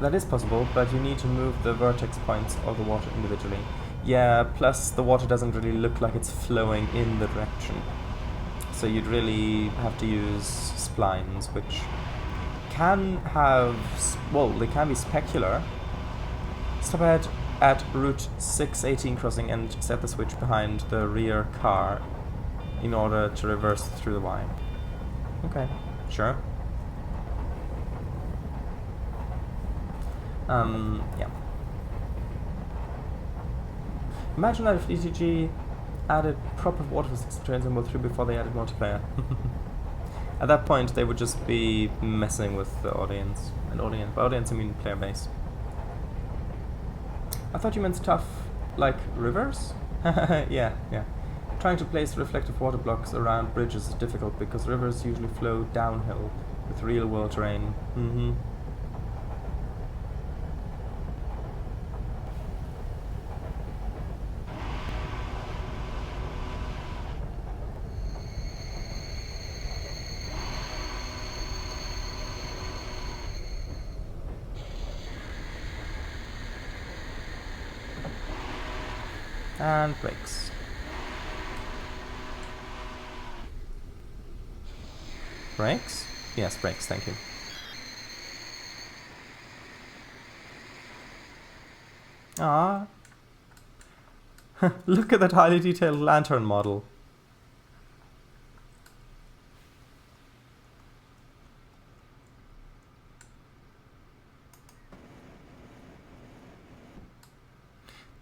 S1: that is possible, but you need to move the vertex points of the water individually. Yeah, plus the water doesn't really look like it's flowing in the direction. So you'd really have to use splines, which can have... well, they can be specular. Stop ahead at Route 618 crossing and set the switch behind the rear car in order to reverse through the Y. Okay, sure. Yeah. Imagine that if ETG added proper water physics to Trains and World 3 before they added multiplayer. At that point, they would just be messing with the audience. And by audience, I mean player base. I thought you meant stuff like rivers? Yeah. Trying to place reflective water blocks around bridges is difficult because rivers usually flow downhill with real-world terrain. And brakes. Brakes? Yes, brakes, thank you. Ah. Look at that highly detailed lantern model.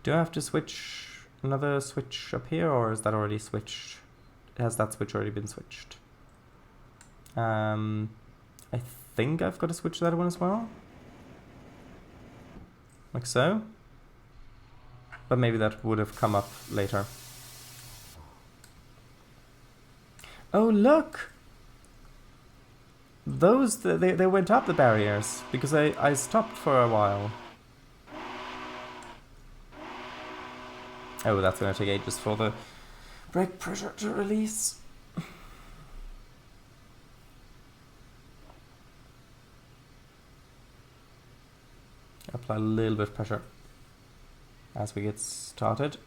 S1: Do I have to switch another switch up here, or is that already switched? Has that switch already been switched? I think I've got to switch that one as well. Like so. But maybe that would have come up later. Oh, look! Those, they went up the barriers, because I stopped for a while. Oh, that's going to take ages for the brake pressure to release. Apply a little bit of pressure as we get started.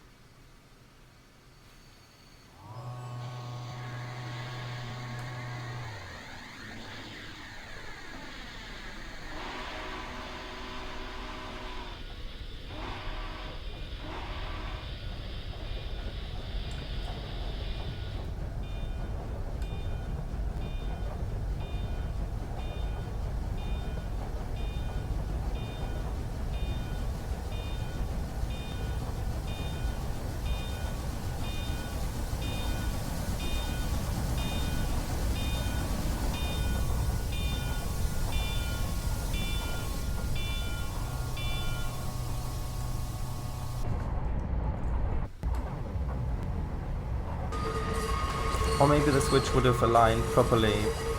S1: Or maybe the switch would have aligned properly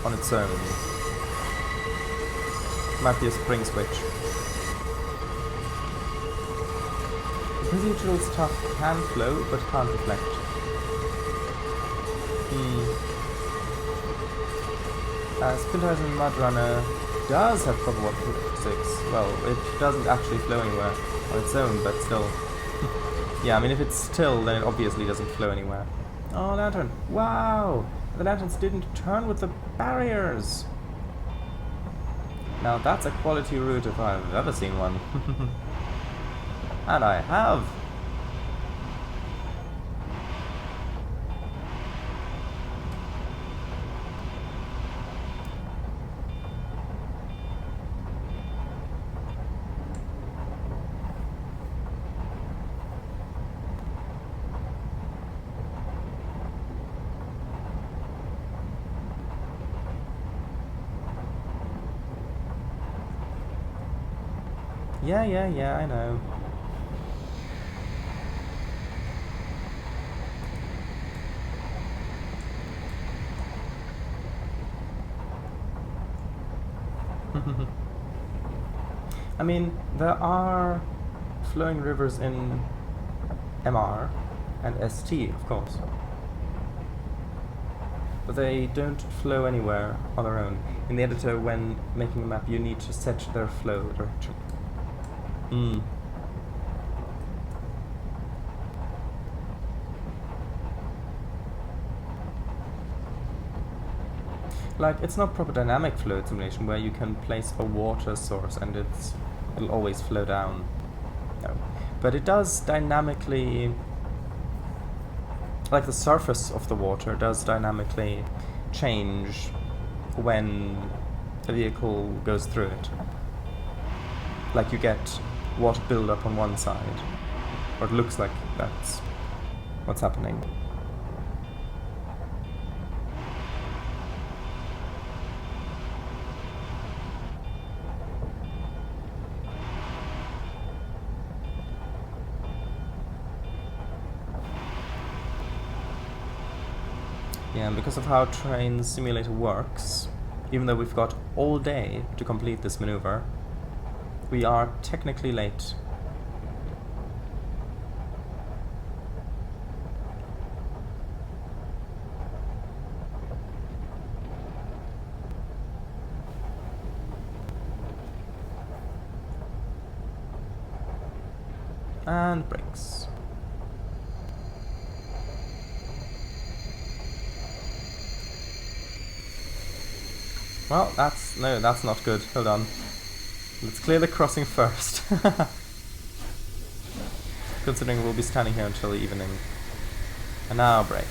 S1: on its own. Might be a spring switch. The procedural stuff can flow, but can't reflect. Spin Tires and Mud Runner does have proper water physics. Well, it doesn't actually flow anywhere on its own, but still. Yeah, I mean, if it's still, then it obviously doesn't flow anywhere. Oh, lantern. Wow! The lanterns didn't turn with the barriers! Now that's a quality route if I've ever seen one. And I have! Yeah, I know. I mean, there are flowing rivers in MR and ST, of course. But they don't flow anywhere on their own. In the editor, when making a map, you need to set their flow direction. Like, it's not proper dynamic fluid simulation where you can place a water source and it'll always flow down. No. But it does dynamically, like the surface of the water does dynamically change when a vehicle goes through it. Like you get water build up on one side, or it looks like that's what's happening. Yeah, and because of how Train Simulator works, even though we've got all day to complete this maneuver, we are technically late. And brakes. Well, that's not good. Hold on. Let's clear the crossing first. Considering we'll be standing here until the evening. And now brake.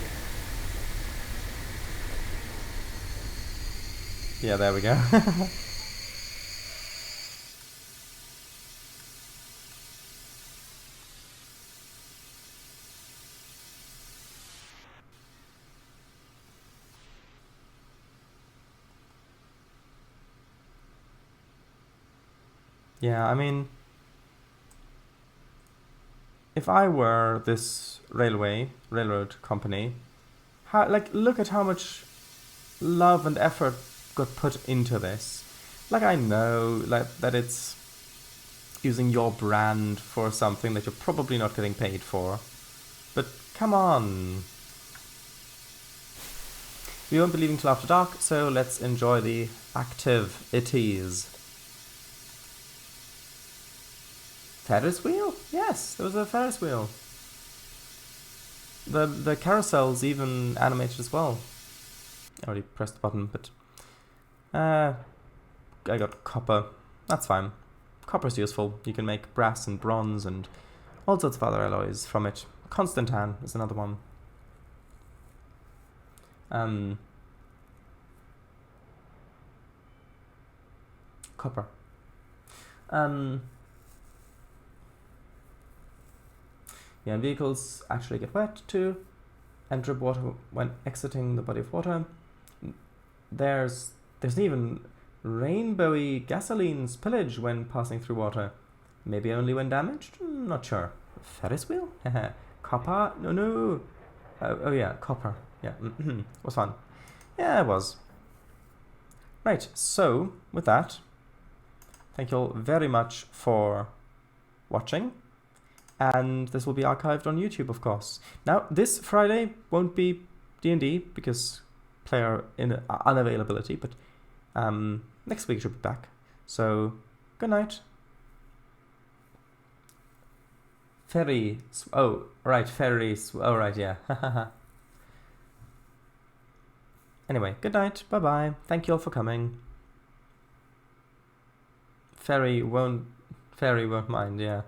S1: Yeah, there we go. Yeah, I mean, if I were this railroad company, look at how much love and effort got put into this. Like, I know that it's using your brand for something that you're probably not getting paid for, but come on. We won't be leaving till after dark, so let's enjoy the activities. Ferris wheel? Yes, there was a Ferris wheel. The carousel's even animated as well. I already pressed the button, but I got copper. That's fine. Copper's useful. You can make brass and bronze and all sorts of other alloys from it. Constantan is another one. Copper. Yeah, and vehicles actually get wet too and drip water when exiting the body of water. There's even rainbowy gasoline spillage when passing through water. Maybe only when damaged? Not sure. Ferris wheel? Copper? No. Oh yeah, copper. Yeah, was fun. Yeah, it was. Right, so with that, thank you all very much for watching. And this will be archived on YouTube, of course. Now, this Friday won't be D&D because player unavailability, but Next week she'll be back. So, good night. Ferry. Oh, right, ferries. Oh, right, yeah. Anyway, good night. Bye-bye. Thank you all for coming. Ferry won't mind, yeah.